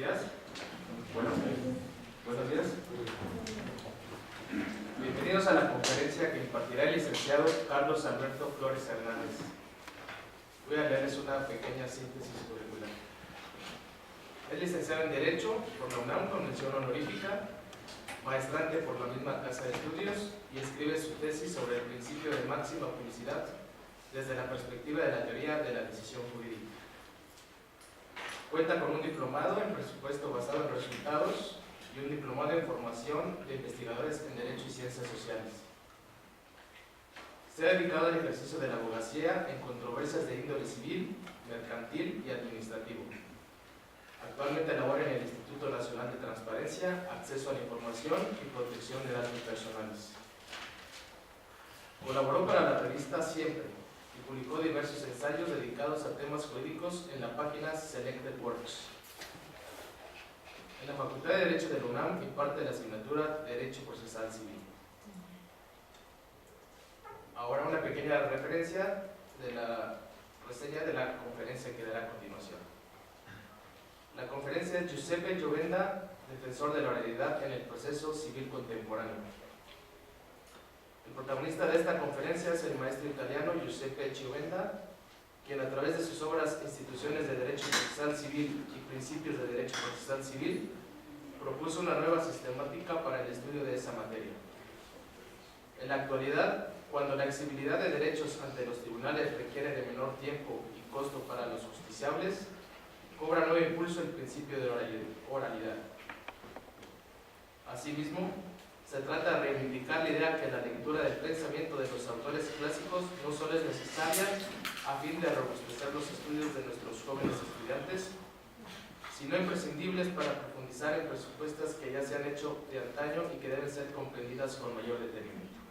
días. Buenos días. Bienvenidos a la conferencia que impartirá el licenciado Carlos Alberto Flores Hernández. Voy a leerles una pequeña síntesis curricular. Es licenciado en Derecho por la UNAM con mención honorífica, maestrante por la misma casa de estudios y escribe su tesis sobre el principio de máxima publicidad desde la perspectiva de la teoría de la decisión jurídica. Cuenta con un diplomado en presupuesto basado en resultados y un diplomado en formación de investigadores en Derecho y Ciencias Sociales. Se ha dedicado al ejercicio de la abogacía en controversias de índole civil, mercantil y administrativo. Actualmente labora en el Instituto Nacional de Transparencia, Acceso a la Información y Protección de Datos Personales. Colaboró para la revista Siempre y publicó diversos ensayos dedicados a temas jurídicos en la página Selected Works. En la Facultad de Derecho de la UNAM imparte la asignatura Derecho Procesal Civil. Ahora una pequeña referencia de la reseña de la conferencia que dará a continuación. La conferencia es Giuseppe Giovenda, defensor de la oralidad en el proceso civil contemporáneo. El protagonista de esta conferencia es el maestro italiano Giuseppe Giovenda, quien a través de sus obras Instituciones de Derecho Procesal Civil y Principios de Derecho Procesal Civil, propuso una nueva sistemática para el estudio de esa materia. En la actualidad, cuando la exigibilidad de derechos ante los tribunales requiere de menor tiempo y costo para los justiciables, cobra nuevo impulso el principio de oralidad. Asimismo, se trata de reivindicar la idea que la lectura del pensamiento de los autores clásicos no solo es necesaria a fin de robustecer los estudios de nuestros jóvenes estudiantes, sino imprescindibles para profundizar en presupuestas que ya se han hecho de antaño y que deben ser comprendidas con mayor detenimiento.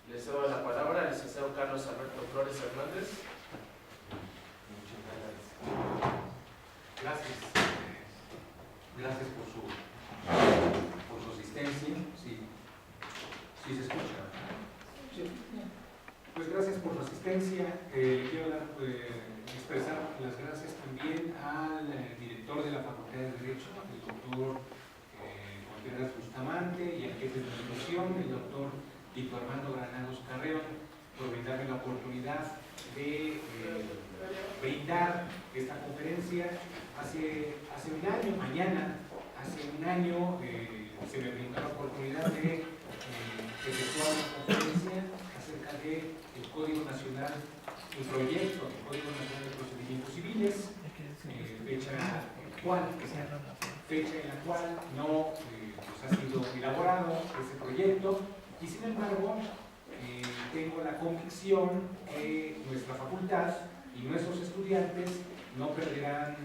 Le cedo la palabra al licenciado Carlos Alberto Flores Hernández. Gracias. Gracias por su asistencia. Sí se escucha. Sí. Pues gracias por su asistencia. Quiero expresar las gracias también al director de la Facultad de Derecho, el doctor Contreras Bustamante, y al jefe de institución, el doctor Víctor Armando Granados Carreón, por brindarme la oportunidad de brindar esta conferencia. Hace un año, mañana, hace un año, se me brindó la oportunidad de efectuar una conferencia acerca del Código Nacional, un proyecto del Código Nacional de Procedimientos Civiles, fecha en la cual no ha sido elaborado ese proyecto, y sin embargo tengo la convicción que nuestra facultad y nuestros estudiantes no perderán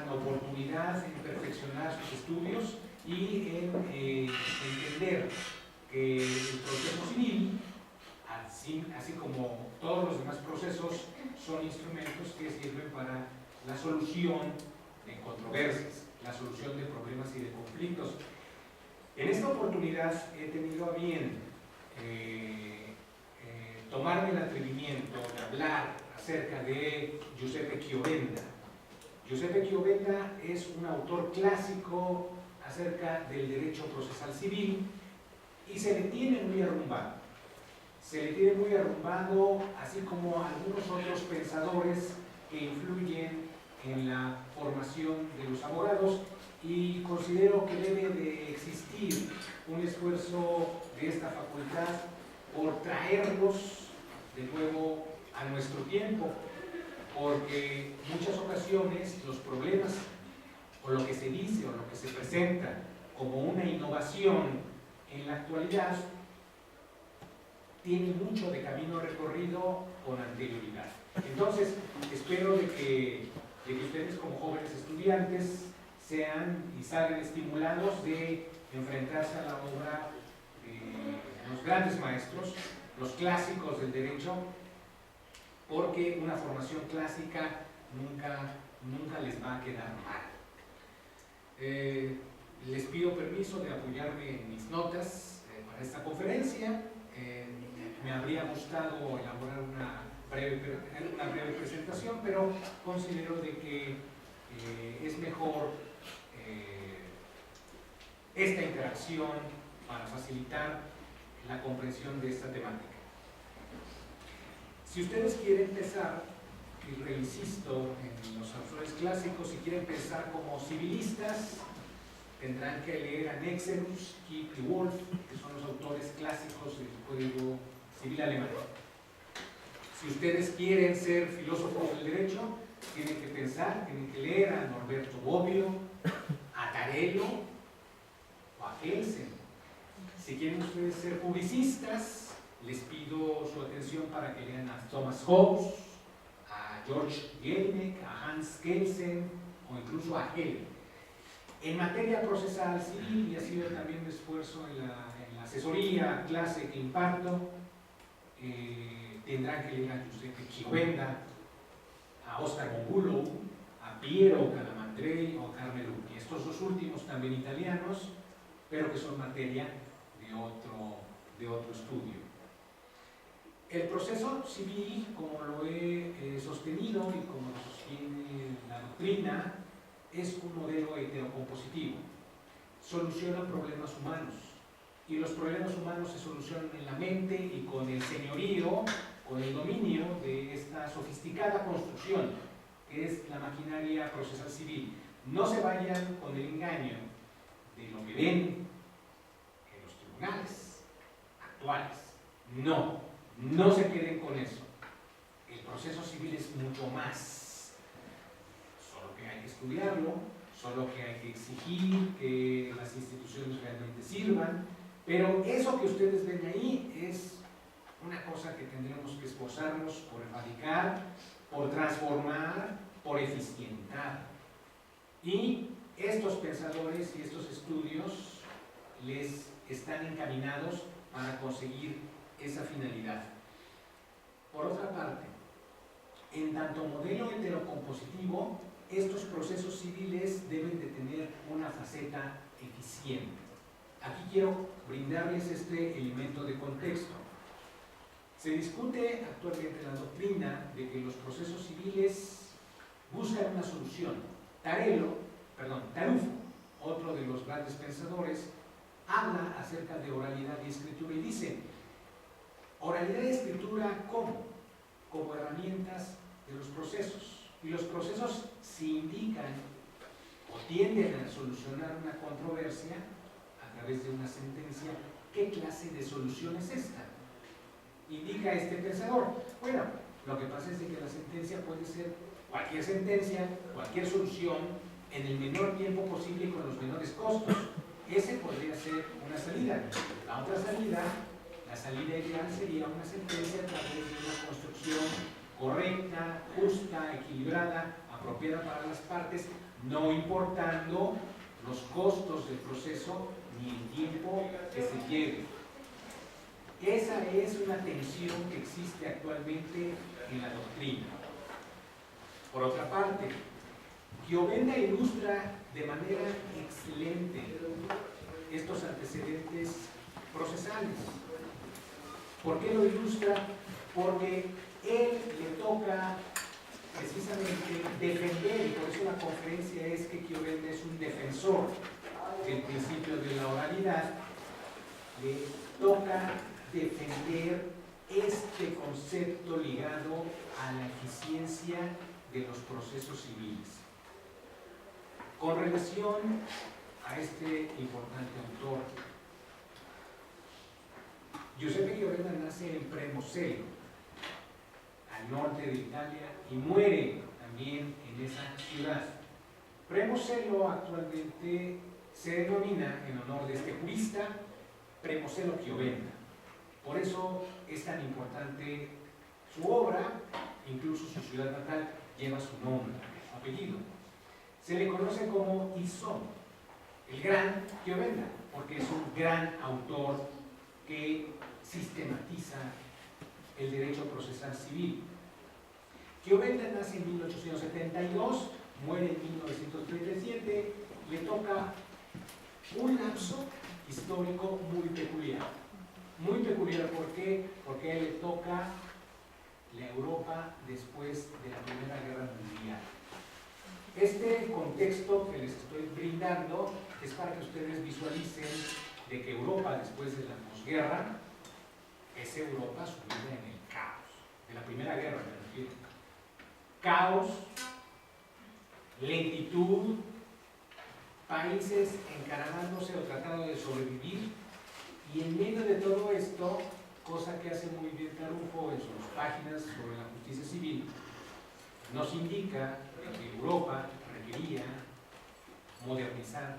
oportunidad en perfeccionar sus estudios y en entender que el proceso civil, así como todos los demás procesos, son instrumentos que sirven para la solución de controversias, la solución de problemas y de conflictos. En esta oportunidad he tenido a bien tomarme el atrevimiento de hablar acerca de Giuseppe Giovenda. Giuseppe Giovenda es un autor clásico acerca del derecho procesal civil y se le tiene muy arrumbado. Se le tiene muy arrumbado, así como algunos otros pensadores que influyen en la formación de los abogados, y considero que debe de existir un esfuerzo de esta facultad por traerlos de nuevo a nuestro tiempo, porque en muchas ocasiones los problemas o lo que se dice o lo que se presenta como una innovación en la actualidad tiene mucho de camino recorrido con anterioridad. Entonces, espero de que ustedes como jóvenes estudiantes sean y salgan estimulados de enfrentarse a la obra de los grandes maestros, los clásicos del derecho, porque una formación clásica nunca les va a quedar mal. Les pido permiso de apoyarme en mis notas para esta conferencia. Me habría gustado elaborar una una breve presentación, pero considero de que es mejor esta interacción para facilitar la comprensión de esta temática. Si ustedes quieren empezar, y reinsisto en los autores clásicos, si quieren empezar como civilistas, tendrán que leer a Nexenus, Kipp y Wolff, que son los autores clásicos del Código Civil alemán. Si ustedes quieren ser filósofos del derecho, tienen que pensar, tienen que leer a Norberto Bobbio, a Tarello o a Kelsen. Si quieren ustedes ser publicistas, les pido su atención para que lean a Thomas Hobbes, a George Gelinek, a Hans Kelsen o incluso a Hegel. En materia procesal civil, y ha sido también un esfuerzo en la asesoría, clase que imparto, tendrán que leer a Giuseppe Chiovenda, a Oscar von Bülow, a Piero Calamandrei o a Carmelo Lucchi. Estos dos últimos también italianos, pero que son materia de otro estudio. El proceso civil, como lo he sostenido y como lo sostiene la doctrina, es un modelo heterocompositivo. Soluciona problemas humanos. Y los problemas humanos se solucionan en la mente y con el señorío, con el dominio de esta sofisticada construcción, que es la maquinaria procesal civil. No se vayan con el engaño de lo que ven en los tribunales actuales. No se queden con eso. El proceso civil es mucho más. Solo que hay que estudiarlo, solo que hay que exigir que las instituciones realmente sirvan, pero eso que ustedes ven ahí es una cosa que tendremos que esforzarnos por erradicar, por transformar, por eficientar. Y estos pensadores y estos estudios les están encaminados para conseguir esa finalidad. Por otra parte, en tanto modelo heterocompositivo, estos procesos civiles deben de tener una faceta eficiente. Aquí quiero brindarles este elemento de contexto. Se discute actualmente en la doctrina de que los procesos civiles buscan una solución. Tarufo, otro de los grandes pensadores, habla acerca de oralidad y escritura y dice: oralidad y escritura, ¿cómo? Como herramientas de los procesos. Y los procesos se indican o tienden a solucionar una controversia a través de una sentencia. ¿Qué clase de solución es esta? Indica este pensador. Bueno, lo que pasa es que la sentencia puede ser cualquier sentencia, cualquier solución, en el menor tiempo posible y con los menores costos. Ese podría ser una salida. La otra salida, la salida ideal sería una sentencia a través de una construcción correcta, justa, equilibrada, apropiada para las partes, no importando los costos del proceso ni el tiempo que se lleve. Esa es una tensión que existe actualmente en la doctrina. Por otra parte, Chiovenda ilustra de manera excelente estos antecedentes procesales. ¿Por qué lo ilustra? Porque él le toca precisamente defender, y por eso la conferencia es que Chiovenda es un defensor del principio de la oralidad. Le toca defender este concepto ligado a la eficiencia de los procesos civiles. Con relación a este importante autor, Giuseppe Chiovenda nace en Premosello, al norte de Italia, y muere también en esa ciudad. Premosello actualmente se denomina, en honor de este jurista, Premosello Chiovenda. Por eso es tan importante su obra, incluso su ciudad natal lleva su nombre, su apellido. Se le conoce como il Son, el gran Chiovenda, porque es un gran autor que sistematiza el derecho procesal civil. Chiovenda nace en 1872, muere en 1937, le toca un lapso histórico muy peculiar. Muy peculiar, ¿por qué? Porque a él le toca la Europa después de la Primera Guerra Mundial. Este contexto que les estoy brindando es para que ustedes visualicen de que Europa después de la posguerra es Europa sumida en el caos, de la Primera Guerra me refiero. Caos, lentitud, países encaramándose o tratando de sobrevivir, y en medio de todo esto, cosa que hace muy bien Tarufo en sus páginas sobre la justicia civil, nos indica que Europa requería modernizar,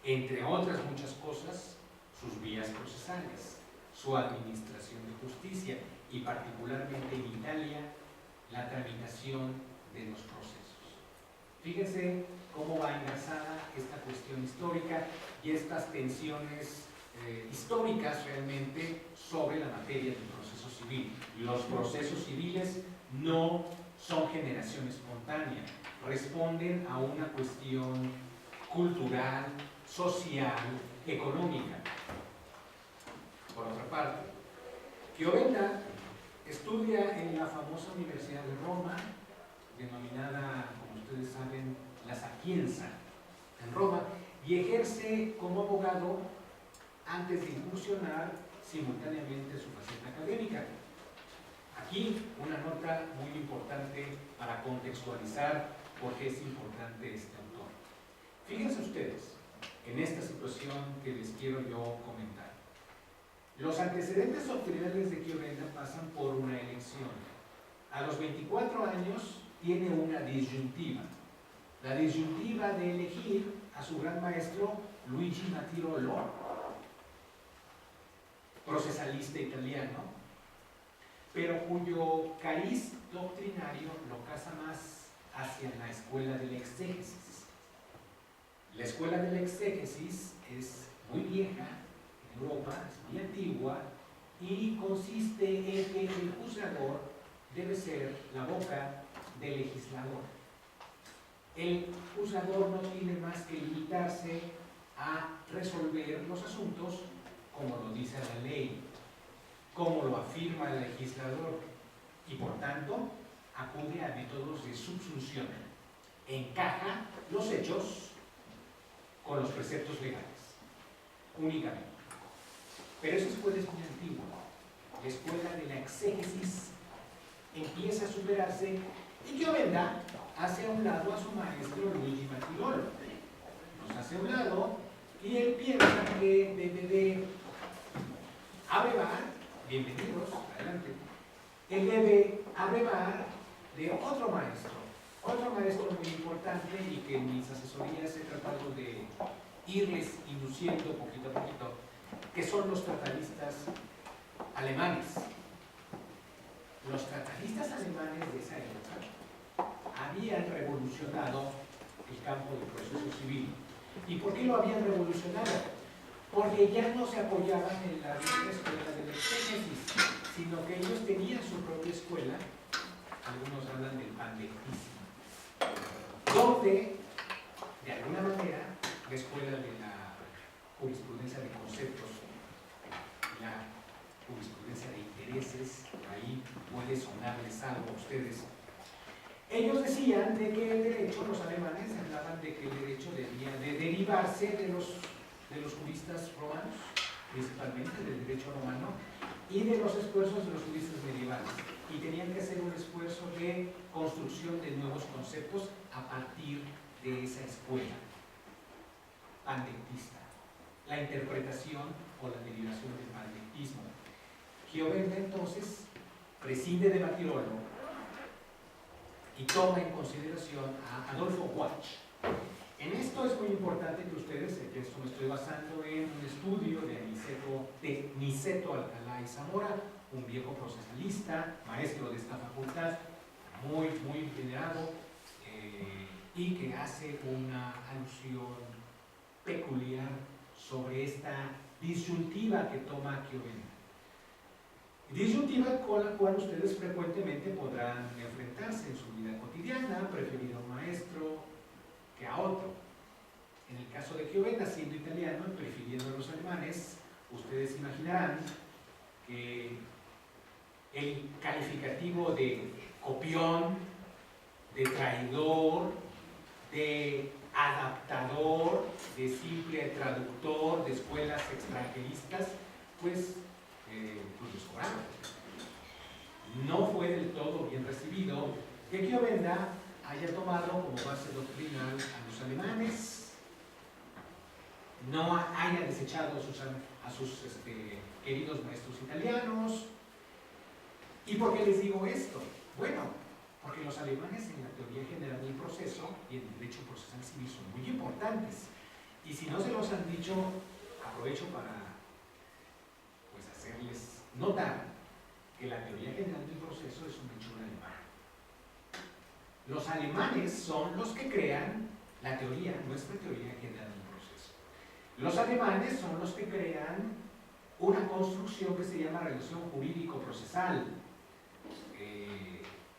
entre otras muchas cosas, sus vías procesales, su administración de justicia y particularmente en Italia, la tramitación de los procesos. Fíjense cómo va enlazada esta cuestión histórica y estas tensiones históricas realmente sobre la materia del proceso civil. Los procesos civiles no son generación espontánea, responden a una cuestión cultural, social, económica. Por otra parte, Chiovenda estudia en la famosa Universidad de Roma, denominada, como ustedes saben, la Sapienza, en Roma, y ejerce como abogado antes de incursionar simultáneamente su faceta académica. Aquí una nota muy importante para contextualizar por qué es importante este autor. Fíjense ustedes en esta situación que les quiero yo comentar. Los antecedentes doctrinales de Chiovenda pasan por una elección. A los 24 años tiene una disyuntiva. La disyuntiva de elegir a su gran maestro Luigi Matirolo, procesalista italiano, pero cuyo cariz doctrinario lo casa más hacia la escuela de la exégesis. La escuela de la exégesis es muy vieja en Europa, es muy antigua, y consiste en que el juzgador debe ser la boca del legislador. El juzgador no tiene más que limitarse a resolver los asuntos como lo dice la ley, como lo afirma el legislador, y por tanto acude a métodos de subsunción. Encaja los hechos con los preceptos legales, únicamente. Pero esa escuela es muy antigua. La escuela de la exégesis empieza a superarse y Chiovenda hace a un lado a su maestro Luigi Matirolo. Los hace a un lado y él piensa que debe de abrevar, bienvenidos, adelante, él debe abrevar de otro maestro muy importante y que en mis asesorías he tratado de irles induciendo poquito a poquito, que son los tratadistas alemanes. Los tratadistas alemanes de esa época habían revolucionado el campo del proceso civil. ¿Y por qué lo habían revolucionado? Porque ya no se apoyaban en la vieja escuela de la exégesis, sino que ellos tenían su propia escuela, algunos hablan del pandectismo, donde, de alguna manera, la escuela de la jurisprudencia de conceptos, la jurisprudencia de intereses, ahí puede sonarles algo a ustedes. Ellos decían de que el derecho, los alemanes hablaban de que el derecho debía de derivarse de los juristas romanos, principalmente del derecho romano, y de los esfuerzos de los juristas medievales. Y tenían que hacer un esfuerzo de construcción de nuevos conceptos a partir de esa escuela pandectista. La interpretación o la derivación del pandectismo. Chiovenda entonces prescinde de Matirolo y toma en consideración a Adolfo Watch. En esto es muy importante que ustedes, en esto me estoy basando en un estudio de Niceto Alcalá y Zamora, un viejo procesalista, maestro de esta facultad, muy venerado, y que hace una alusión peculiar sobre esta disyuntiva que toma Chiovenda. Disyuntiva con la cual ustedes frecuentemente podrán enfrentarse en su vida cotidiana, preferir a un maestro que a otro. En el caso de Chiovenda, siendo italiano y prefiriendo a los alemanes, ustedes imaginarán que el calificativo de copión, de traidor, de adaptador, de simple traductor, de escuelas extranjeristas, pues los cobraron. No fue del todo bien recibido que Chiovenda haya tomado como base doctrinal a los alemanes, no haya desechado a sus queridos maestros italianos. ¿Y por qué les digo esto? Bueno, porque los alemanes en la teoría general del proceso y en el derecho procesal civil son muy importantes. Y si no se los han dicho, aprovecho para pues, hacerles notar que la teoría general del proceso es un hecho alemán. Los alemanes son los que crean la teoría, nuestra teoría general del proceso. Los alemanes son los que crean una construcción que se llama relación jurídico-procesal.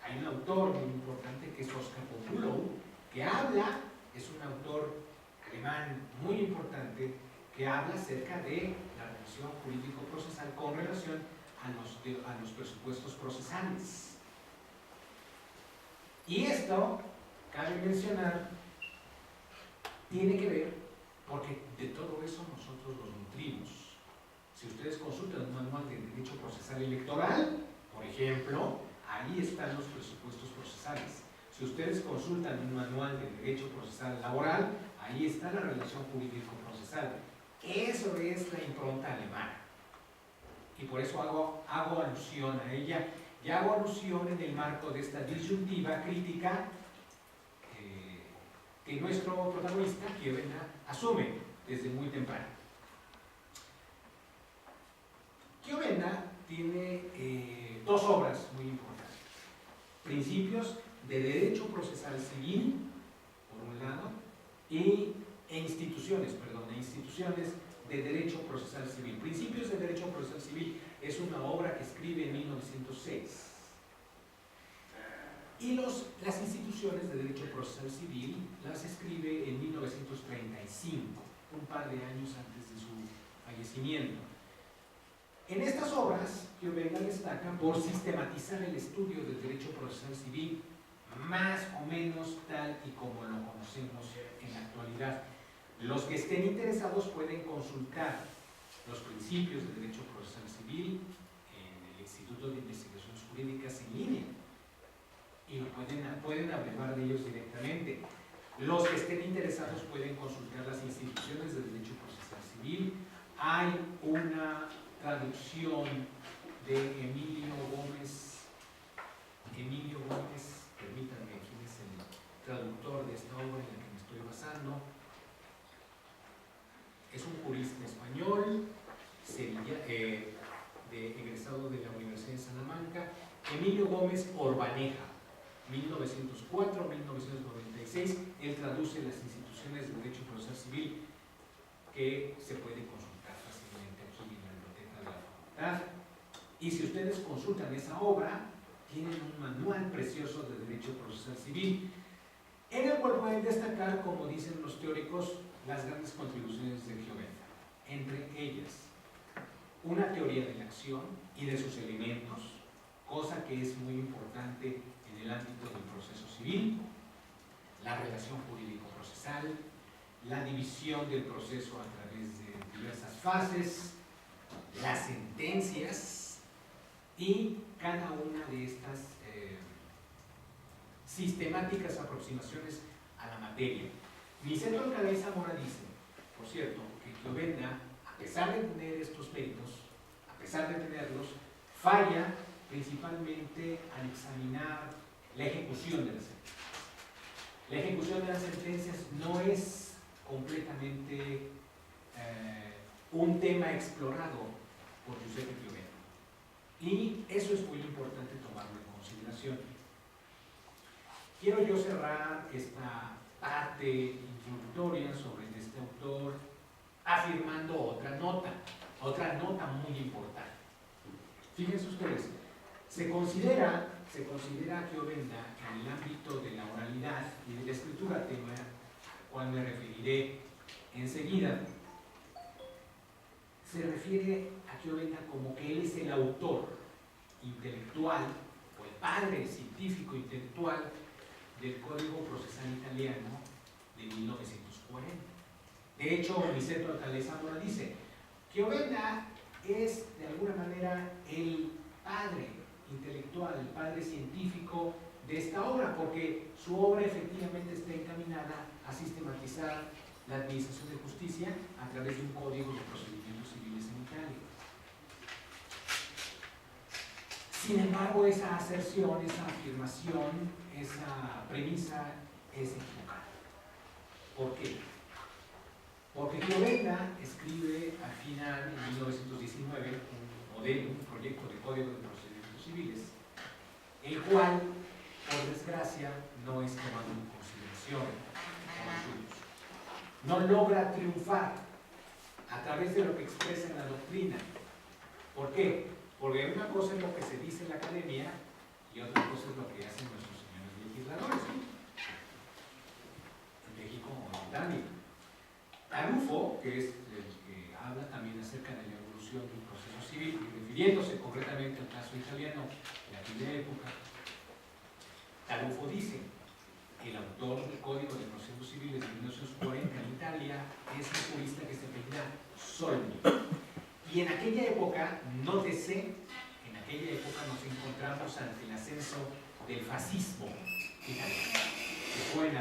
Hay un autor muy importante que es Oskar von Bülow, que habla, es un autor alemán muy importante, que habla acerca de la relación jurídico-procesal con relación a los presupuestos procesales. Y esto, cabe mencionar, tiene que ver porque de todo eso nosotros los nutrimos. Si ustedes consultan un manual de derecho procesal electoral, por ejemplo, ahí están los presupuestos procesales. Si ustedes consultan un manual de derecho procesal laboral, ahí está la relación jurídico-procesal. Eso es la impronta alemana. Y por eso hago alusión a ella, y hago alusión en el marco de esta disyuntiva crítica que nuestro protagonista, Chiovenda, asume desde muy temprano. Chiovenda tiene dos obras muy importantes. Principios de derecho procesal civil, por un lado, e instituciones de derecho procesal civil. Principios de derecho procesal civil es una obra que escribe en 1906. Y las instituciones de derecho procesal civil las escribe en 1935, un par de años antes de su fallecimiento. En estas obras, Chiovenda destaca por sistematizar el estudio del derecho procesal civil más o menos tal y como lo conocemos en la actualidad. Los que estén interesados pueden consultar los principios de derecho procesal civil en el Instituto de Investigaciones Jurídicas en línea y pueden abrevar de ellos directamente. Los que estén interesados pueden consultar las instituciones de derecho procesal civil. Hay una traducción de Emilio Gómez, permítanme, quién es el traductor de esta obra en la que me estoy basando. Es un jurista español, egresado de la Universidad de Salamanca, Emilio Gómez Orbaneja, 1904-1996. Él traduce las instituciones de derecho procesal civil, que se puede consultar fácilmente aquí en la biblioteca de la facultad. Y si ustedes consultan esa obra, tienen un manual precioso de derecho procesal civil, en el cual pueden destacar, como dicen los teóricos, las grandes contribuciones de Chiovenda, entre ellas una teoría de la acción y de sus elementos, cosa que es muy importante en el ámbito del proceso civil, la relación jurídico-procesal, la división del proceso a través de diversas fases, las sentencias y cada una de estas sistemáticas aproximaciones a la materia. Niceto Alcalá y Zamora dice, por cierto, que Chiovenda, a pesar de tener estos méritos, a pesar de tenerlos, falla principalmente al examinar la ejecución de las sentencias. La ejecución de las sentencias no es completamente un tema explorado por Giuseppe Chiovenda. Y eso es muy importante tomarlo en consideración. Quiero yo cerrar esta parte introductoria sobre este autor afirmando otra nota muy importante. Fíjense ustedes, se considera a Chiovenda en el ámbito de la oralidad y de la escritura, tema al cual me referiré enseguida. Se refiere a Chiovenda como que él es el autor intelectual, o el padre científico intelectual del Código Procesal Italiano de 1940. De hecho, Niceto Alcalde-Zamora dice: Chiovenda es de alguna manera el padre intelectual, el padre científico de esta obra, porque su obra efectivamente está encaminada a sistematizar la administración de justicia a través de un código de procedimientos civiles en Italia. Sin embargo, esa aserción, esa afirmación, esa premisa es equivocada. ¿Por qué? Porque Chiovenda escribe al final, en 1919, un modelo, un proyecto de código de procedimientos civiles, el cual, por desgracia, no es tomado en consideración por los suyos. No logra triunfar a través de lo que expresa en la doctrina. ¿Por qué? Porque una cosa es lo que se dice en la academia y otra cosa es lo que hacen nuestros señores legisladores, ¿sí? En México o en Italia. Tarufo, que es el que habla también acerca de la evolución del proceso civil, refiriéndose concretamente al caso italiano de aquella época, Tarufo dice: el autor del Código de Procesos Civiles de 1940 en Italia es un jurista que se apellida Solmi. Y en aquella época, nótese, en aquella época nos encontramos ante el ascenso del fascismo italiano, que fue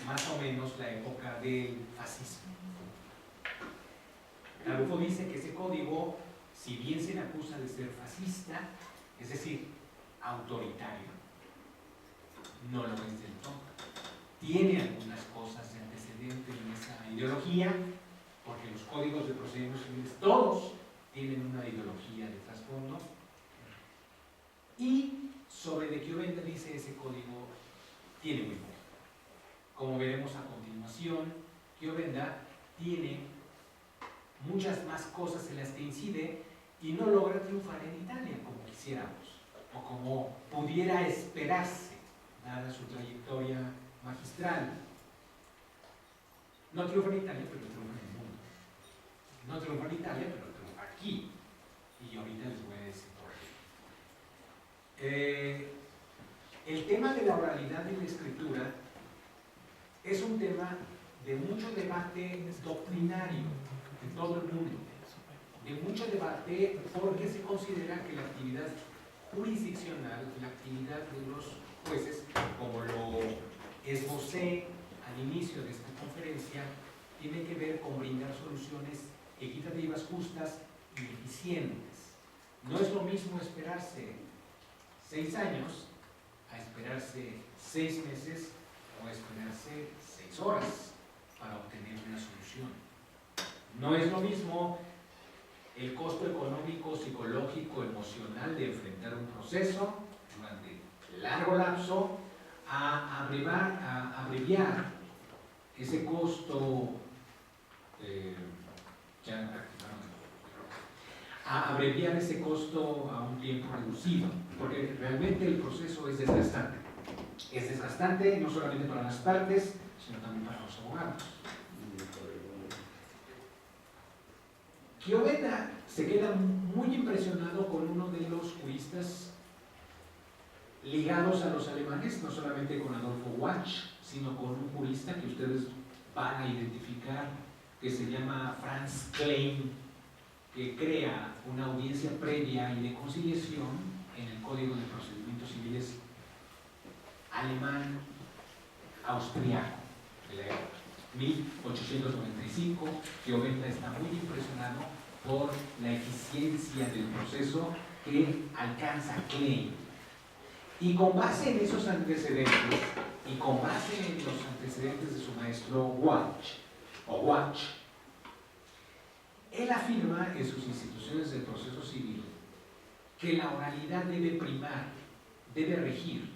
más o menos la época del fascismo. Tarufo dice que ese código, si bien se le acusa de ser fascista, es decir, autoritario, no lo es del todo. Tiene algunas cosas de antecedente en esa ideología, porque los códigos de procedimientos civiles todos tienen una ideología de trasfondo. Y sobre de Chiovenda dice: ese código tiene muy poco. Como veremos a continuación, Chiovenda tiene muchas más cosas en las que incide y no logra triunfar en Italia como quisiéramos, o como pudiera esperarse, dada su trayectoria magistral. No triunfa en Italia, pero triunfa en el mundo. No triunfa en Italia, pero triunfa aquí. Y ahorita les voy a decir por qué. El tema de la oralidad en la escritura es un tema de mucho debate doctrinario en todo el mundo, de mucho debate porque se considera que la actividad jurisdiccional, la actividad de los jueces, como lo esbocé al inicio de esta conferencia, tiene que ver con brindar soluciones equitativas, justas y eficientes. No es lo mismo esperarse 6 años a esperarse 6 meses o a esperarse 6 horas para obtener una solución. No es lo mismo el costo económico, psicológico, emocional de enfrentar un proceso durante largo lapso a abreviar ese costo a un tiempo reducido, porque realmente el proceso es desgastante. Es desgastante no solamente para las partes, sino también para los abogados. Chiovenda se queda muy impresionado con uno de los juristas ligados a los alemanes, no solamente con Adolfo Watch, sino con un jurista que ustedes van a identificar, que se llama Franz Klein, que crea una audiencia previa y de conciliación en el Código de Procedimientos Civiles alemán-austriaco de la época. 1895, Chiovenda está muy impresionado por la eficiencia del proceso que alcanza Klein. Y con base en esos antecedentes, y con base en los antecedentes de su maestro Watch, él afirma en sus instituciones del proceso civil que la oralidad debe primar, debe regir.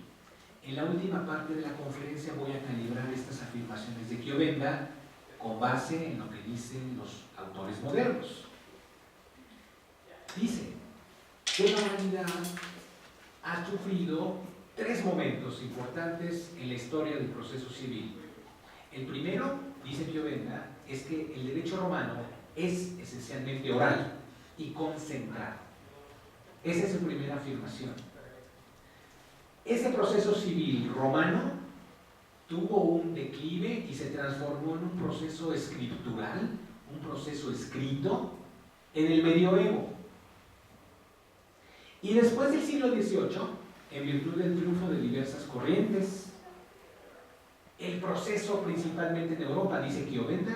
En la última parte de la conferencia voy a calibrar estas afirmaciones de Chiovenda con base en lo que dicen los autores modernos. Dice que la oralidad ha sufrido 3 momentos importantes en la historia del proceso civil. El primero, dice Chiovenda, es que el derecho romano es esencialmente oral y concentrado. Esa es su primera afirmación. Ese proceso civil romano tuvo un declive y se transformó en un proceso escritural, un proceso escrito en el medioevo. Y después del siglo XVIII, en virtud del triunfo de diversas corrientes, el proceso principalmente en Europa, dice Chiovenda,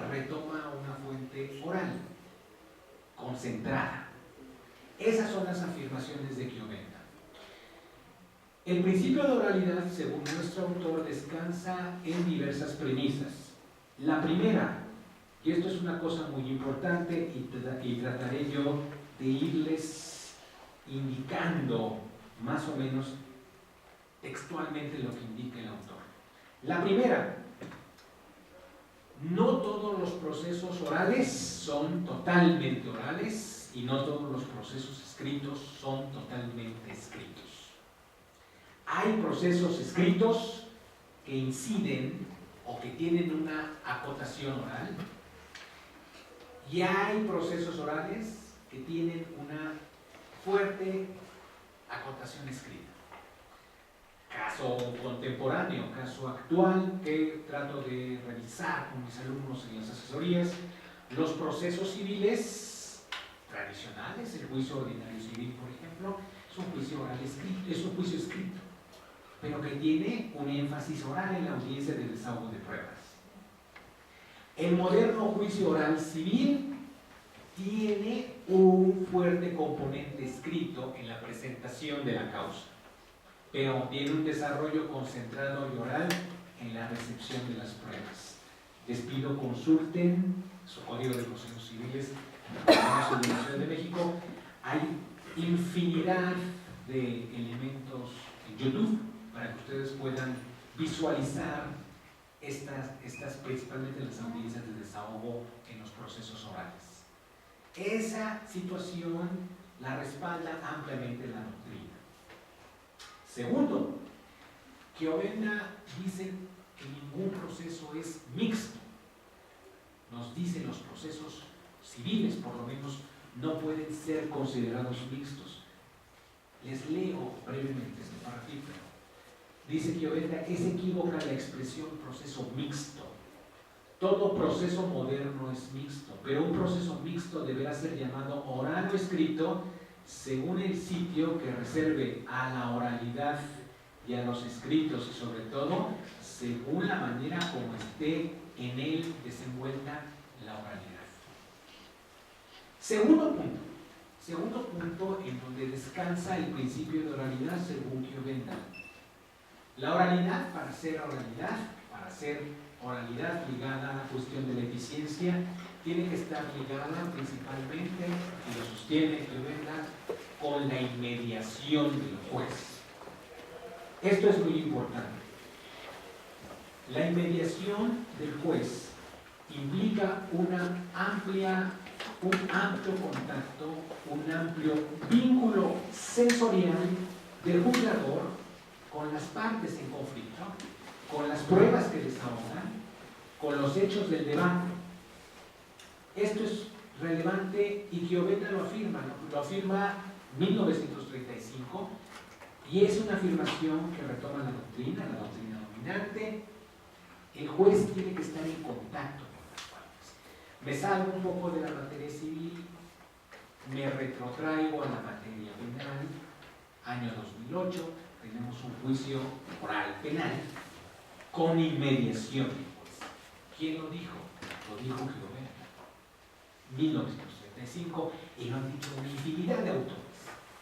retoma una fuente oral, concentrada. Esas son las afirmaciones de Chiovenda. El principio de oralidad, según nuestro autor, descansa en diversas premisas. La primera, y esto es una cosa muy importante y trataré yo de irles indicando más o menos textualmente lo que indica el autor. La primera, no todos los procesos orales son totalmente orales y no todos los procesos escritos son totalmente escritos. Hay procesos escritos que inciden o que tienen una acotación oral y hay procesos orales que tienen una fuerte acotación escrita. Caso contemporáneo, caso actual que trato de revisar con mis alumnos en las asesorías, los procesos civiles tradicionales, el juicio ordinario civil, por ejemplo, es un juicio oral escrito, es un juicio escrito, pero que tiene un énfasis oral en la audiencia de desahogo de pruebas. El moderno juicio oral civil tiene un fuerte componente escrito en la presentación de la causa, pero tiene un desarrollo concentrado y oral en la recepción de las pruebas. Les pido consulten su Código de Procesos Civiles de la Ciudad de México. Hay infinidad de elementos en YouTube para que ustedes puedan visualizar estas principalmente las audiencias de desahogo en los procesos orales. Esa situación la respalda ampliamente la doctrina. Segundo, Chiovenda dice que ningún proceso es mixto. Nos dicen los procesos civiles, por lo menos, no pueden ser considerados mixtos. Les leo brevemente este párrafo. Dice Chiovenda que es equívoca la expresión proceso mixto. Todo proceso moderno es mixto, pero un proceso mixto deberá ser llamado oral o escrito según el sitio que reserve a la oralidad y a los escritos y sobre todo según la manera como esté en él desenvuelta la oralidad. Segundo punto en donde descansa el principio de oralidad según Chiovenda. La oralidad, para ser oralidad ligada a la cuestión de la eficiencia, tiene que estar ligada principalmente, y lo sostiene Chiovenda, con la inmediación del juez. Esto es muy importante. La inmediación del juez implica un amplio contacto, un amplio vínculo sensorial del juzgador con las partes en conflicto, con las pruebas que desahogan, con los hechos del debate. Esto es relevante y Chiovenda lo afirma 1935, y es una afirmación que retoma la doctrina dominante. El juez tiene que estar en contacto con las partes. Me salgo un poco de la materia civil, me retrotraigo a la materia penal, año 2008, tenemos un juicio oral penal con inmediación. ¿Quién lo dijo? Lo dijo Chiovenda, 1935, y lo han dicho una infinidad de autores,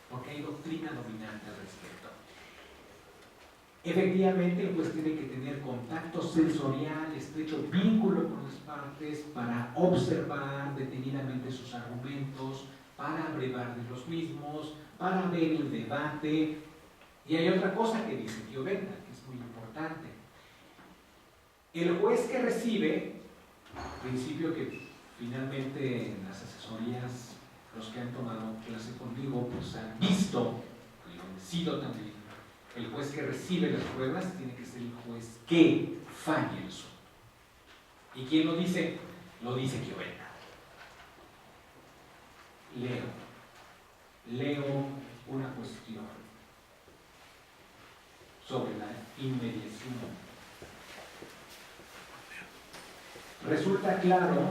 porque hay doctrina dominante al respecto. Efectivamente, el juez tiene que tener contacto sensorial, estrecho vínculo con las partes para observar detenidamente sus argumentos, para abrevar de los mismos, para ver el debate. Y hay otra cosa que dice Chiovenda, que es muy importante. El juez que recibe, principio que finalmente en las asesorías, los que han tomado clase conmigo, pues han visto, y lo han sido también, el juez que recibe las pruebas tiene que ser el juez que falle el asunto. ¿Y quién lo dice? Lo dice Chiovenda. Leo. leo una cuestión sobre la inmediación. Resulta claro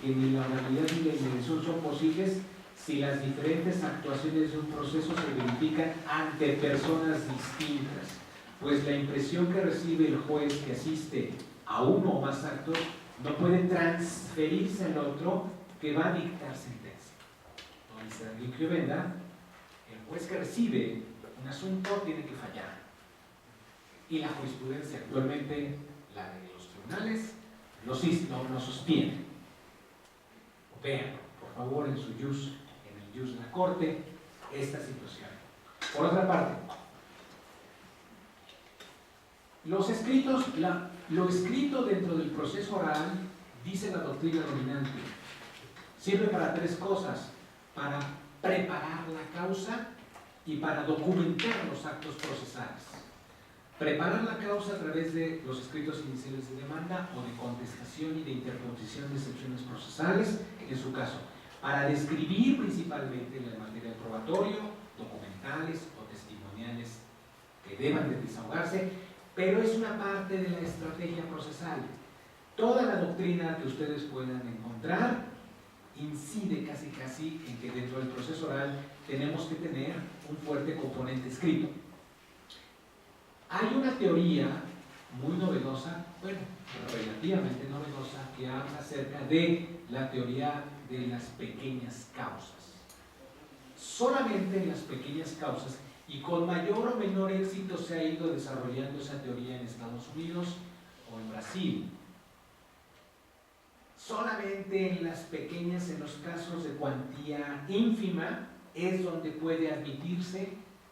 que ni la oralidad ni la inmediación son posibles si las diferentes actuaciones de un proceso se verifican ante personas distintas, pues la impresión que recibe el juez que asiste a uno o más actos no puede transferirse al otro que va a dictar sentencia. Entonces, Enrique Llobenda, el juez que recibe un asunto tiene que fallar. Y la jurisprudencia actualmente, la de los tribunales, lo sostiene. Vean, por favor, en su jus, en el jus de la Corte, esta situación. Por otra parte, los escritos, lo escrito dentro del proceso oral, dice la doctrina dominante, sirve para tres cosas: para preparar la causa y para documentar los actos procesales. Preparar la causa a través de los escritos iniciales de demanda o de contestación y de interposición de excepciones procesales, en su caso, para describir principalmente el material probatorio, documentales o testimoniales que deban de desahogarse, pero es una parte de la estrategia procesal. Toda la doctrina que ustedes puedan encontrar incide casi en que dentro del proceso oral tenemos que tener un fuerte componente escrito. Hay una teoría muy novedosa, bueno, relativamente novedosa, que habla acerca de la teoría de las pequeñas causas. Solamente en las pequeñas causas, y con mayor o menor éxito, se ha ido desarrollando esa teoría en Estados Unidos o en Brasil. Solamente en las pequeñas, en los casos de cuantía ínfima, es donde puede admitirse,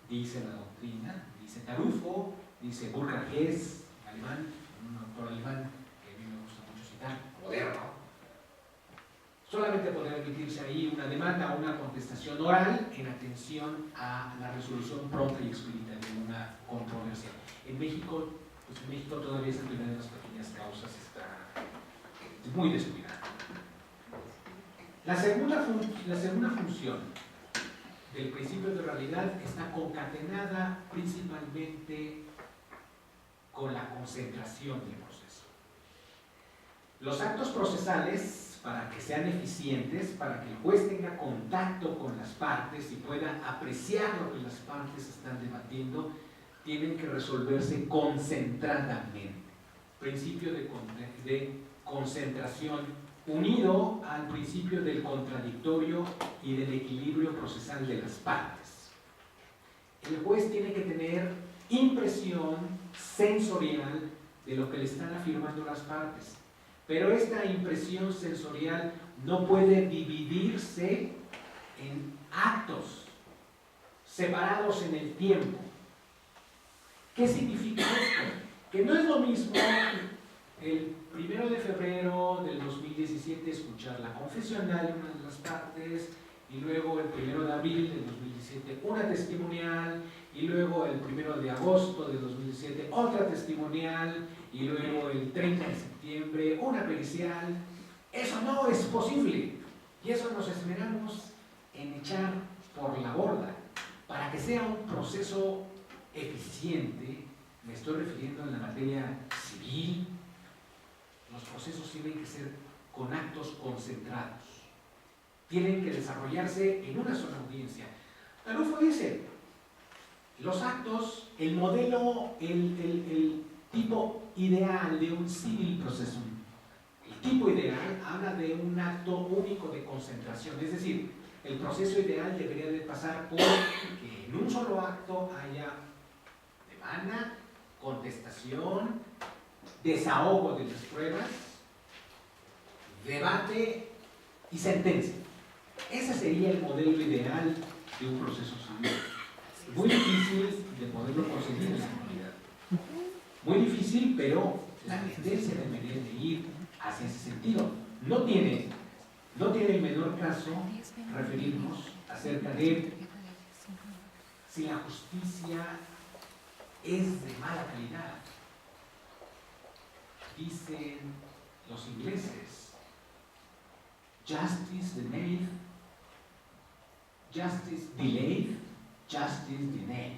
dice la doctrina, dice Tarufo, dice Burkhard Hess, alemán, un autor alemán que a mí me gusta mucho citar, moderno. Solamente podrá admitirse ahí una demanda o una contestación oral en atención a la resolución pronta y expedita de una controversia. En México, pues en México todavía esa teoría de las pequeñas causas está muy descuidada. La segunda función del principio de realidad está concatenada principalmente con la concentración del proceso. Los actos procesales, para que sean eficientes, para que el juez tenga contacto con las partes y pueda apreciar lo que las partes están debatiendo, tienen que resolverse concentradamente. Principio de concentración unido al principio del contradictorio y del equilibrio procesal de las partes. El juez tiene que tener impresión sensorial de lo que le están afirmando las partes, pero esta impresión sensorial no puede dividirse en actos separados en el tiempo. ¿Qué significa esto? Que no es lo mismo el 1 de febrero del 2017 escuchar la confesional de una de las partes, y luego el 1 de abril del 2017 una testimonial, y luego el 1 de agosto del 2017 otra testimonial, y luego el 30 de septiembre una pericial. Eso no es posible, y eso nos esmeramos en echar por la borda para que sea un proceso eficiente. Me estoy refiriendo en la materia civil. Los procesos tienen que ser con actos concentrados, tienen que desarrollarse en una sola audiencia. Tarufo dice, los actos, el modelo, el tipo ideal de un civil processum, el tipo ideal habla de un acto único de concentración, es decir, el proceso ideal debería de pasar por que en un solo acto haya demanda, contestación, desahogo de las pruebas, debate y sentencia. Ese sería el modelo ideal de un proceso civil. Muy difícil de poderlo conseguir en la comunidad. Muy difícil, pero la tendencia debería de ir hacia ese sentido. No tiene el menor caso referirnos acerca de si la justicia es de mala calidad. Dicen los ingleses, justice delayed Justice delayed, justice denied.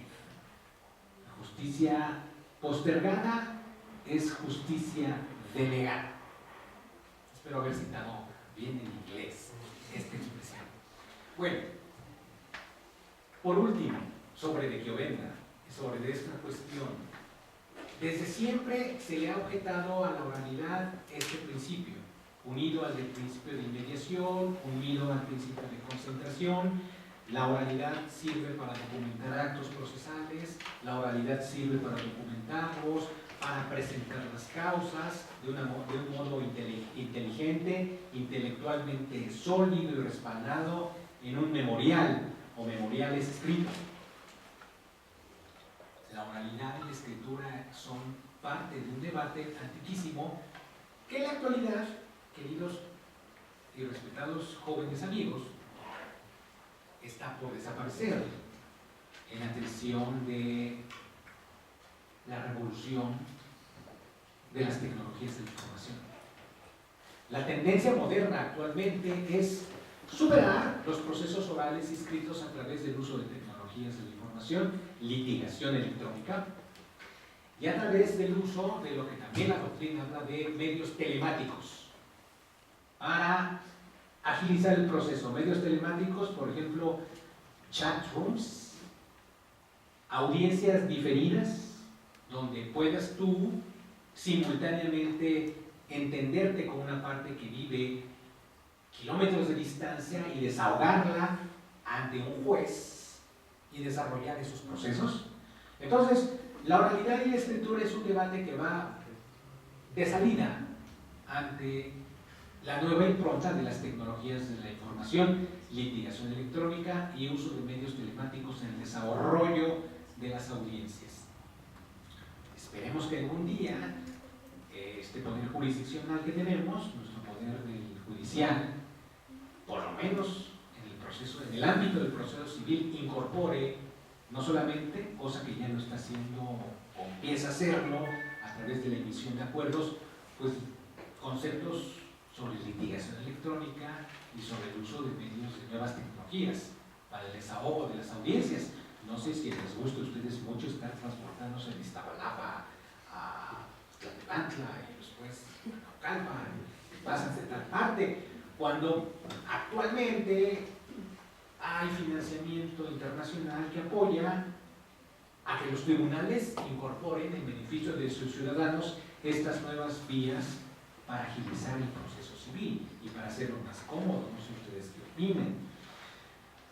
La justicia postergada es justicia denegada. Espero haber citado bien en inglés esta expresión. Bueno, por último, sobre De Chiovenda y sobre esta cuestión, desde siempre se le ha objetado a la oralidad este principio, unido al del principio de inmediación, unido al principio de concentración. La oralidad sirve para documentar actos procesales, la oralidad sirve para documentarlos, para presentar las causas de un modo inteligente, intelectualmente sólido y respaldado en un memorial o memoriales escritos. La oralidad y la escritura son parte de un debate antiquísimo que en la actualidad, queridos y respetados jóvenes amigos, está por desaparecer en atención de la revolución de las tecnologías de la información. La tendencia moderna actualmente es superar los procesos orales y escritos a través del uso de tecnologías de la información, litigación electrónica, y a través del uso de lo que también la doctrina habla de medios telemáticos para agilizar el proceso. Medios telemáticos, por ejemplo, chat rooms, audiencias diferidas, donde puedas tú simultáneamente entenderte con una parte que vive kilómetros de distancia y desahogarla ante un juez y desarrollar esos procesos. Entonces, la oralidad y la escritura es un debate que va de salida ante la nueva impronta de las tecnologías de la información, litigación electrónica y uso de medios telemáticos en el desarrollo de las audiencias. Esperemos que algún día este poder jurisdiccional que tenemos, nuestro poder judicial, por lo menos en el proceso, en el ámbito del proceso civil, incorpore no solamente, cosa que ya lo está haciendo o empieza a hacerlo a través de la emisión de acuerdos, pues conceptos sobre litigación electrónica y sobre el uso de medios de nuevas tecnologías para el desahogo de las audiencias. No sé si les gusta a ustedes mucho estar transportándose de Iztapalapa a Tlalnepantla y después a Naucalpan y pasan de tal parte, cuando actualmente hay financiamiento internacional que apoya a que los tribunales incorporen en beneficio de sus ciudadanos estas nuevas vías para agilizar el proceso civil y para hacerlo más cómodo. No sé ustedes qué opinen.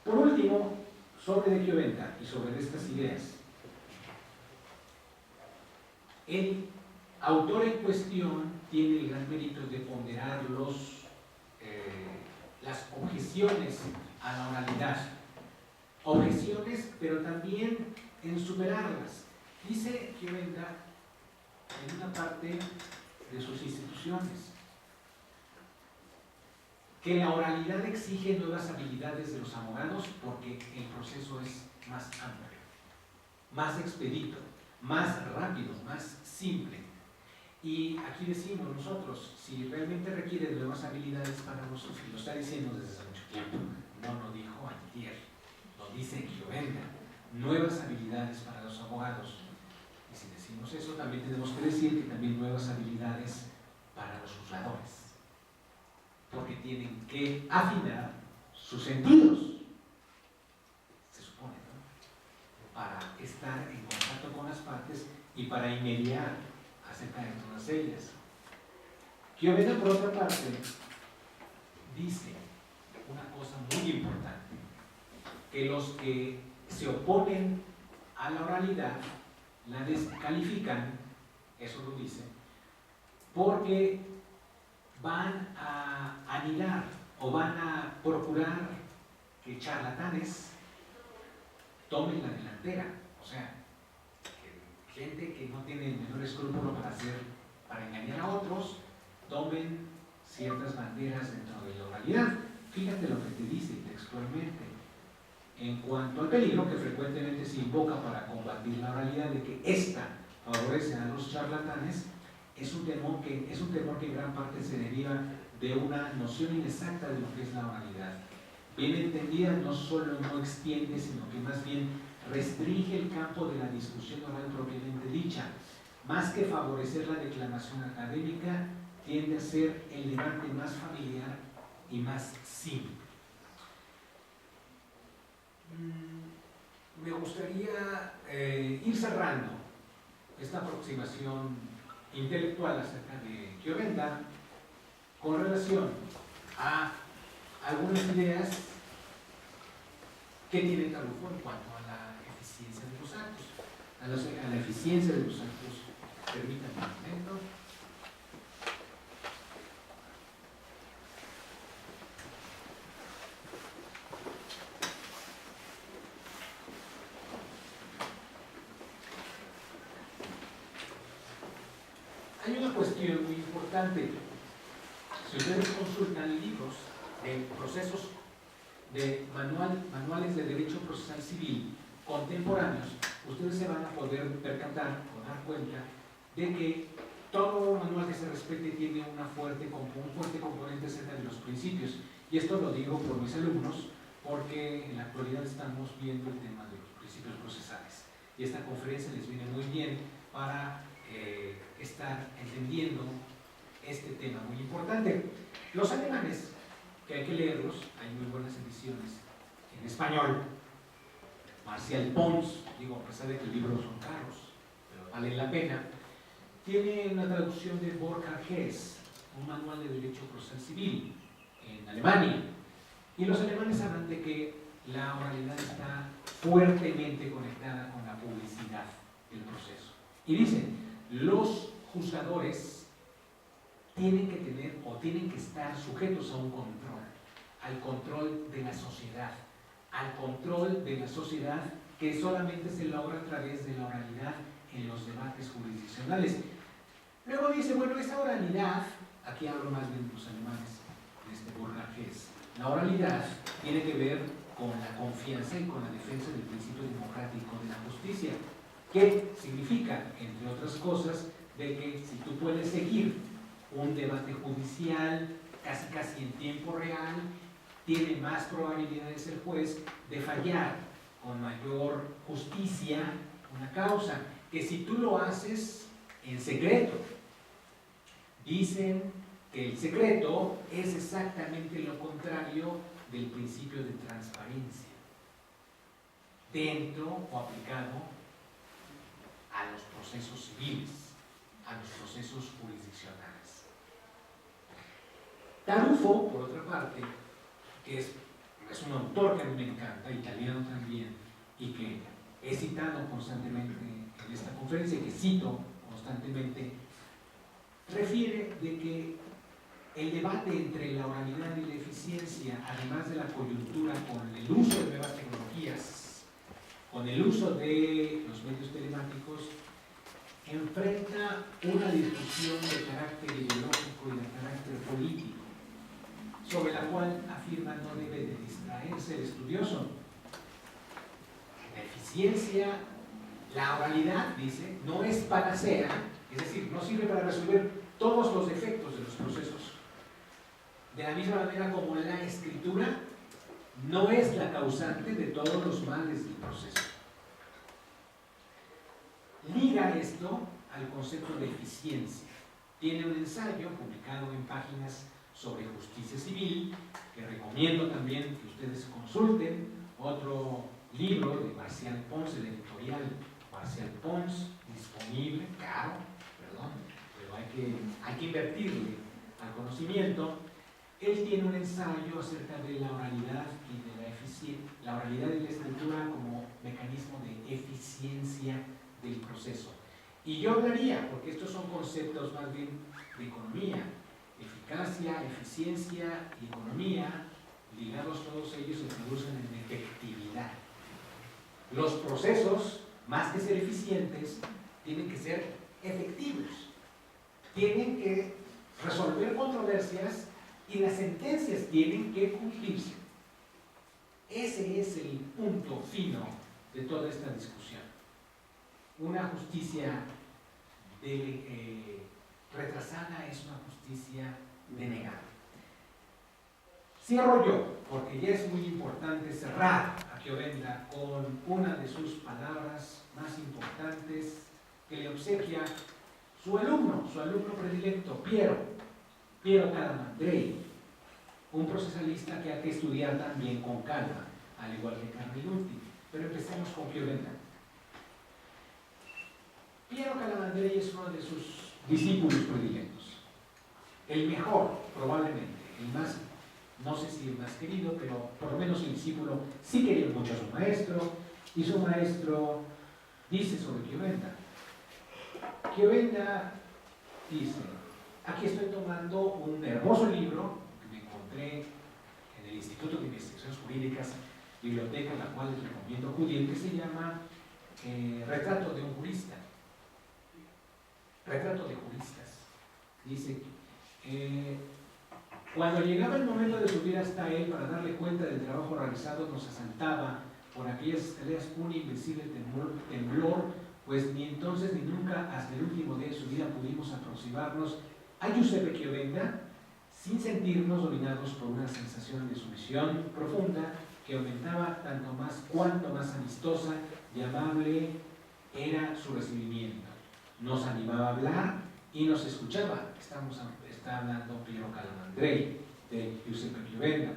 Por último, sobre De Chiovenda y sobre estas ideas, el autor en cuestión tiene el gran mérito de ponderar las objeciones a la oralidad. Objeciones, pero también en superarlas. Dice Chiovenda en una parte de sus instituciones que la oralidad exige nuevas habilidades de los abogados porque el proceso es más amplio, más expedito, más rápido, más simple. Y aquí decimos nosotros, si realmente requiere nuevas habilidades para nosotros, y lo está diciendo desde hace mucho tiempo, no lo dijo antier, lo dice Chiovenda, nuevas habilidades para los abogados. Y si decimos eso, también tenemos que decir que también nuevas habilidades para los juzgadores, porque tienen que afinar sus sentidos, se supone, ¿no?, para estar en contacto con las partes y para inmediar acerca de todas ellas. Chiovenda, por otra parte, dice una cosa muy importante, que los que se oponen a la oralidad la descalifican, eso lo dice, porque van a anidar o van a procurar que charlatanes tomen la delantera, o sea, que gente que no tiene el menor escrúpulo para engañar a otros, tomen ciertas banderas dentro de la oralidad. Fíjate lo que te dice textualmente. En cuanto al peligro que frecuentemente se invoca para combatir la oralidad de que ésta favorece a los charlatanes, es un temor que en gran parte se deriva de una noción inexacta de lo que es la oralidad. bien entendida, no solo no extiende, sino que más bien restringe el campo de la discusión oral propiamente dicha. Más que favorecer la declamación académica, tiende a ser el debate más familiar y más simple. Me gustaría ir cerrando esta aproximación intelectual acerca de Chiovenda con relación a algunas ideas que tiene Tarufo en cuanto a la eficiencia de los actos. A la eficiencia de los actos, permítanme un momento. Hay una cuestión muy importante. Si ustedes consultan libros de procesos, de manuales de derecho procesal civil contemporáneos, ustedes se van a poder percatar o dar cuenta de que todo manual que se respete tiene un fuerte componente acerca de los principios. Y esto lo digo por mis alumnos, porque en la actualidad estamos viendo el tema de los principios procesales. Y esta conferencia les viene muy bien para estar entendiendo este tema muy importante. Los alemanes, que hay que leerlos, hay muy buenas ediciones en español. Marcial Pons, digo, a pesar de que los libros son caros, pero valen la pena, tiene una traducción de Burkhard Hess, un manual de derecho procesal civil en Alemania. Y los alemanes hablan de que la oralidad está fuertemente conectada con la publicidad del proceso. Y dicen, los juzgadores tienen que tener o tienen que estar sujetos a un control, al control de la sociedad, al control de la sociedad que solamente se logra a través de la oralidad en los debates jurisdiccionales. Luego dice, bueno, esa oralidad, aquí hablo más bien de los alemanes, de este Burkhard Hess, la oralidad tiene que ver con la confianza y con la defensa del principio democrático de la justicia, que significa, entre otras cosas, de que si tú puedes seguir un debate judicial casi en tiempo real, tiene más probabilidades el juez de fallar con mayor justicia una causa, que si tú lo haces en secreto. Dicen que el secreto es exactamente lo contrario del principio de transparencia, dentro o aplicado a los procesos civiles, a los procesos jurisdiccionales. Tarufo, por otra parte, que es un autor que a mí me encanta, italiano también, y que he citado constantemente en esta conferencia, que cito constantemente, refiere de que el debate entre la oralidad y la eficiencia, además de la coyuntura con el uso de nuevas tecnologías, con el uso de los medios telemáticos, enfrenta una discusión de carácter ideológico y de carácter político, sobre la cual afirma no debe de distraerse el estudioso. La eficiencia, la oralidad, dice, no es panacea, es decir, no sirve para resolver todos los defectos de los procesos. De la misma manera como la escritura no es la causante de todos los males del proceso. Liga esto al concepto de eficiencia. Tiene un ensayo publicado en Páginas sobre Justicia Civil, que recomiendo también que ustedes consulten. Otro libro de Marcial Pons, el editorial Marcial Pons, disponible, caro, perdón, pero hay que invertirle al conocimiento. Él tiene un ensayo acerca de la oralidad y de la eficiencia, la oralidad y la escritura como mecanismo de eficiencia del proceso. Y yo hablaría, porque estos son conceptos más bien de economía, eficacia, eficiencia y economía, ligados todos ellos se traducen en efectividad. Los procesos, más que ser eficientes, tienen que ser efectivos. Tienen que resolver controversias y las sentencias tienen que cumplirse. Ese es el punto fino de toda esta discusión. Una justicia retrasada es una justicia denegada. Cierro yo, porque ya es muy importante cerrar a Chiovenda con una de sus palabras más importantes que le obsequia su alumno predilecto, Piero Calamandrei, un procesalista que hay que estudiar también con calma, al igual que Carmiluti. Pero empecemos con Chiovenda. Piero Calamandrei es uno de sus discípulos predilectos. El mejor, probablemente, el más, no sé si el más querido, pero por lo menos el discípulo sí quería mucho a su maestro, y su maestro dice sobre Chiovenda. Chiovenda dice, aquí estoy tomando un hermoso libro que me encontré en el Instituto de Investigaciones Jurídicas, biblioteca, la cual les recomiendo acudir, que se llama Retrato de un jurista. Retrato de juristas. Dice, cuando llegaba el momento de subir hasta él para darle cuenta del trabajo realizado, nos asaltaba por aquellas escaleras un invencible temblor, pues ni entonces ni nunca hasta el último día de su vida pudimos aproximarnos a Giuseppe Chiovenda sin sentirnos dominados por una sensación de sumisión profunda que aumentaba tanto más cuanto más amistosa y amable era su recibimiento. Nos animaba a hablar y nos escuchaba. Está hablando Piero Calamandrei de Giuseppe Chiovenda.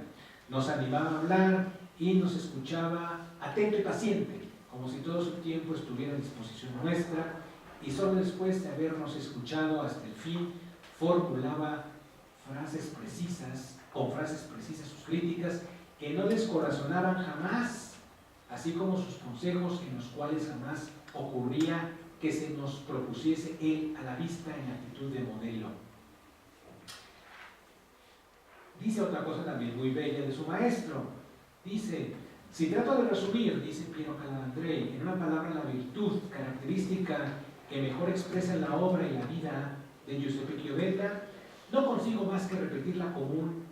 Nos animaba a hablar y nos escuchaba atento y paciente, como si todo su tiempo estuviera a disposición nuestra, y solo después de habernos escuchado hasta el fin, formulaba con frases precisas sus críticas que no descorazonaban jamás, así como sus consejos en los cuales jamás ocurría que se nos propusiese él a la vista en actitud de modelo. Dice otra cosa también muy bella de su maestro. Dice, si trato de resumir, dice Piero Calamandrei, en una palabra la virtud característica que mejor expresa la obra y la vida de Giuseppe Chiovenda, no consigo más que repetir la común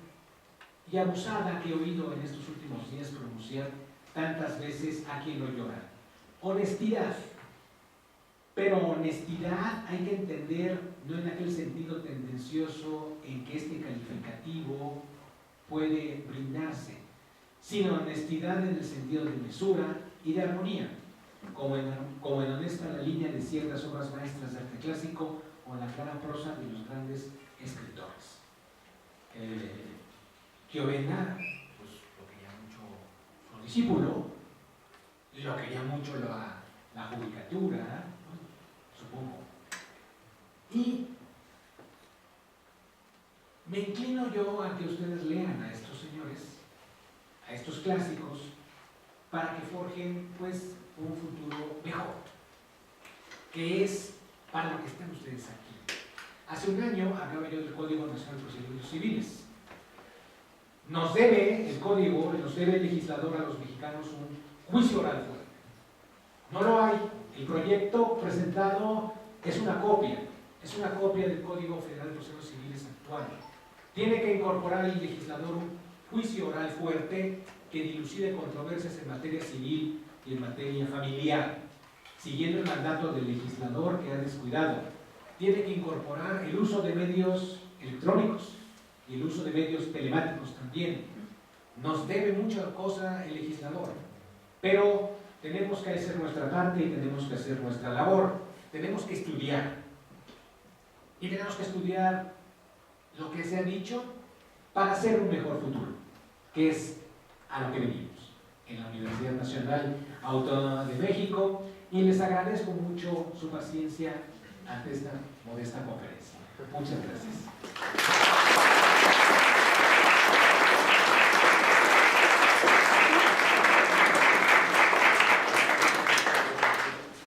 y abusada que he oído en estos últimos días pronunciar tantas veces a quien lo llora. Honestidad. Pero honestidad hay que entender no en aquel sentido tendencioso en que este calificativo puede brindarse, sino honestidad en el sentido de mesura y de armonía, como en honesta la línea de ciertas obras maestras de arte clásico o la clara prosa de los grandes escritores. Chiovenda, pues lo quería mucho su discípulo, y lo quería mucho la judicatura, supongo. Y me inclino yo a que ustedes lean a estos señores, a estos clásicos, para que forjen pues un futuro mejor, que es para lo que están ustedes aquí. Hace un año acaba yo del Código Nacional de Procedimientos Civiles. Nos debe el Código, nos debe el legislador a los mexicanos un juicio oral fuerte. No lo hay. El proyecto presentado es una copia del Código Federal de Procedimientos Civiles actual. Tiene que incorporar el legislador un juicio oral fuerte que dilucide controversias en materia civil y en materia familiar, siguiendo el mandato del legislador que ha descuidado. Tiene que incorporar el uso de medios electrónicos y el uso de medios telemáticos también. Nos debe mucha cosa el legislador, pero tenemos que hacer nuestra parte y tenemos que hacer nuestra labor. Tenemos que estudiar. Y tenemos que estudiar lo que se ha dicho para hacer un mejor futuro, que es a lo que venimos en la Universidad Nacional Autónoma de México, y les agradezco mucho su paciencia ante esta modesta conferencia. Muchas gracias.